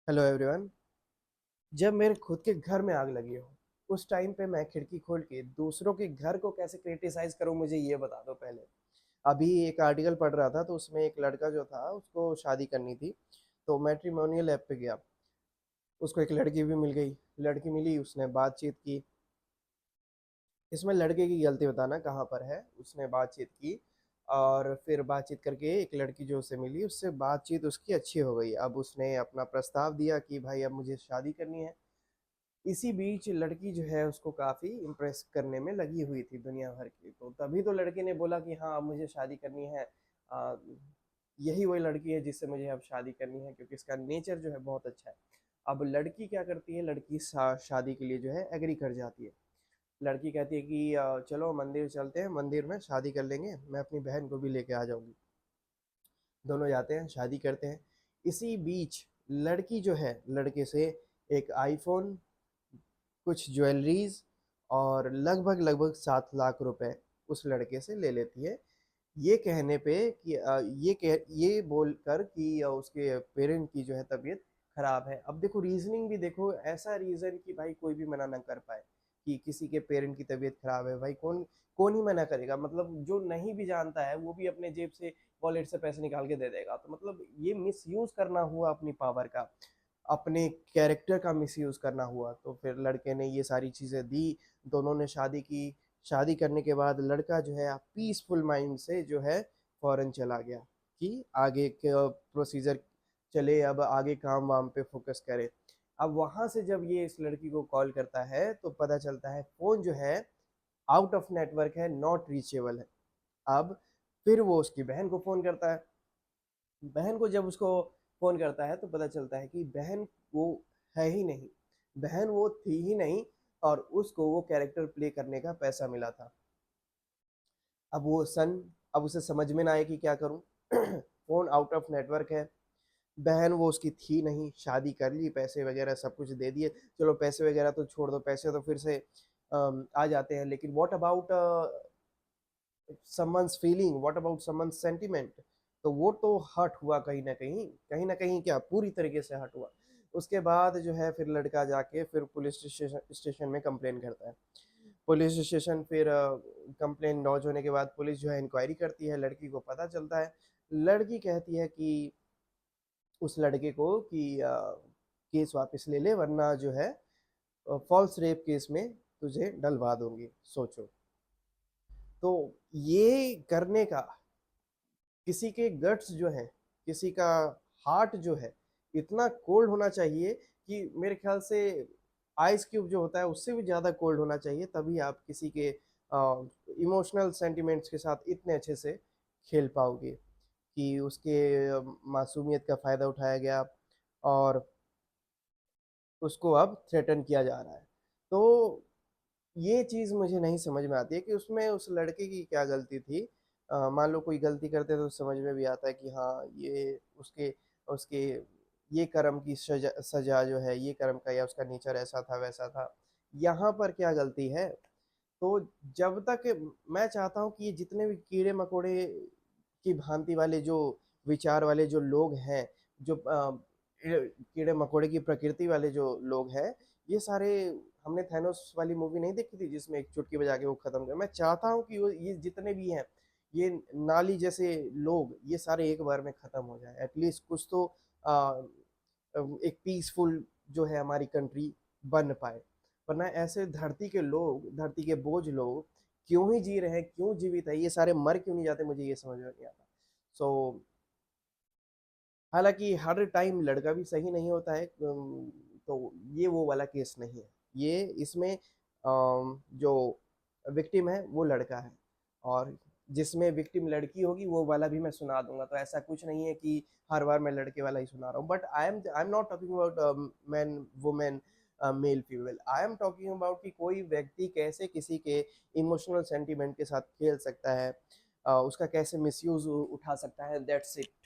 Hello everyone. जब मेरे खुद के घर में आग लगी हो उस टाइम पे मैं खिड़की खोल के दूसरों के घर को कैसे क्रिटिसाइज करूं, मुझे ये बता दो पहले। अभी एक आर्टिकल पढ़ रहा था तो उसमें एक लड़का जो था उसको शादी करनी थी, तो मैट्रिमोनियल ऐप पे गया। उसको एक लड़की भी मिल गई। लड़की मिली, उसने बातचीत की। इसमें लड़के की गलती बताना कहाँ पर है। उसने बातचीत की और फिर बातचीत करके एक लड़की जो उससे मिली उससे बातचीत उसकी अच्छी हो गई। अब उसने अपना प्रस्ताव दिया कि भाई अब मुझे शादी करनी है। इसी बीच लड़की जो है उसको काफ़ी इम्प्रेस करने में लगी हुई थी दुनिया भर की, तो तभी तो लड़के ने बोला कि हाँ अब मुझे शादी करनी है। आ, यही वही लड़की है जिससे मुझे अब शादी करनी है क्योंकि इसका नेचर जो है बहुत अच्छा है। अब लड़की क्या करती है, लड़की शादी के लिए जो है एग्री कर जाती है। लड़की कहती है कि चलो मंदिर चलते हैं, मंदिर में शादी कर लेंगे, मैं अपनी बहन को भी लेके आ जाऊंगी। दोनों जाते हैं, शादी करते हैं। इसी बीच लड़की जो है लड़के से एक आईफोन, कुछ ज्वेलरीज और लगभग लगभग 7 लाख रुपए उस लड़के से ले लेती है। ये कहने पे कि ये बोलकर कि उसके पेरेंट की जो है तबीयत खराब है। अब देखो रीजनिंग भी देखो, ऐसा रीजन कि भाई कोई भी मना ना कर पाए कि किसी के पेरेंट की तबीयत खराब है। भाई कौन कौन ही मना करेगा, मतलब जो नहीं भी जानता है वो भी अपने जेब से वॉलेट से पैसे निकाल के दे देगा। तो मतलब ये मिसयूज करना हुआ अपनी पावर का, अपने कैरेक्टर का मिसयूज करना हुआ। तो फिर लड़के ने ये सारी चीज़ें दी, दोनों ने शादी की। शादी करने के बाद लड़का जो है पीसफुल माइंड से जो है फॉरेन चला गया कि आगे के प्रोसीजर चले, अब आगे काम वाम पे फोकस करे। अब वहाँ से जब ये इस लड़की को कॉल करता है तो पता चलता है फ़ोन जो है आउट ऑफ नेटवर्क है, नॉट रीचेबल है। अब फिर वो उसकी बहन को फ़ोन करता है। बहन को जब उसको फ़ोन करता है तो पता चलता है कि बहन वो है ही नहीं, बहन वो थी ही नहीं, और उसको वो कैरेक्टर प्ले करने का पैसा मिला था। अब वो सन अब उसे समझ में ना आए कि क्या करूं। फ़ोन आउट ऑफ नेटवर्क है, बहन वो उसकी थी नहीं, शादी कर ली, पैसे वगैरह सब कुछ दे दिए। चलो पैसे वगैरह तो छोड़ दो, पैसे तो फिर से आ जाते हैं, लेकिन what about someone's feeling, what about someone's sentiment. तो वो तो हर्ट हुआ कहीं ना कहीं क्या पूरी तरीके से हर्ट हुआ। उसके बाद जो है फिर लड़का जाके फिर पुलिस स्टेशन में कंप्लेन करता है। पुलिस स्टेशन फिर कंप्लेन लॉन्च होने के बाद पुलिस जो है इंक्वायरी करती है, लड़की को पता चलता है। लड़की कहती है कि उस लड़के को कि केस वापस ले ले वरना जो है फॉल्स रेप केस में तुझे डलवा दूंगी। सोचो, तो ये करने का किसी के गट्स जो है, किसी का हार्ट जो है इतना कोल्ड होना चाहिए कि मेरे ख्याल से आइस क्यूब जो होता है उससे भी ज़्यादा कोल्ड होना चाहिए, तभी आप किसी के इमोशनल सेंटिमेंट्स के साथ इतने अच्छे से खेल पाओगे कि उसके मासूमियत का फ़ायदा उठाया गया और उसको अब थ्रेटन किया जा रहा है। तो ये चीज़ मुझे नहीं समझ में आती है कि उसमें उस लड़के की क्या गलती थी। मान लो कोई गलती करते तो समझ में भी आता है कि हाँ ये उसके उसके ये कर्म की सजा सजा जो है, ये कर्म का, या उसका नेचर ऐसा था वैसा था। यहाँ पर क्या गलती है? तो जब तक मैं चाहता हूँ कि ये जितने भी कीड़े मकोड़े की भांति वाले जो विचार वाले जो लोग हैं, जो कीड़े मकोड़े की प्रकृति वाले जो लोग हैं, ये सारे, हमने थैनोस वाली मूवी नहीं देखी थी जिसमें एक चुटकी बजा के वो खत्म कर, मैं चाहता हूँ कि वो ये जितने भी हैं, ये नाली जैसे लोग, ये सारे एक बार में खत्म हो जाए। एटलीस्ट कुछ तो आ, एक पीसफुल जो है हमारी कंट्री बन पाए। वरना ऐसे धरती के लोग, धरती के बोझ लोग क्यों ही जी रहे हैं, क्यों जीवित है, ये सारे मर क्यों नहीं जाते, मुझे ये समझ में नहीं आता। सो हालांकि हर टाइम लड़का भी सही नहीं होता है, तो ये वो वाला केस नहीं है। ये इसमें जो विक्टिम है वो लड़का है, और जिसमें विक्टिम लड़की होगी वो वाला भी मैं सुना दूंगा। तो ऐसा कुछ नहीं है कि हर बार मैं लड़के वाला ही सुना रहा हूँ। But I am not talking about man women male female. I am talking about कि कोई व्यक्ति कैसे किसी के इमोशनल सेंटिमेंट के साथ खेल सकता है, उसका कैसे मिसयूज उठा सकता है, दैट्स इट।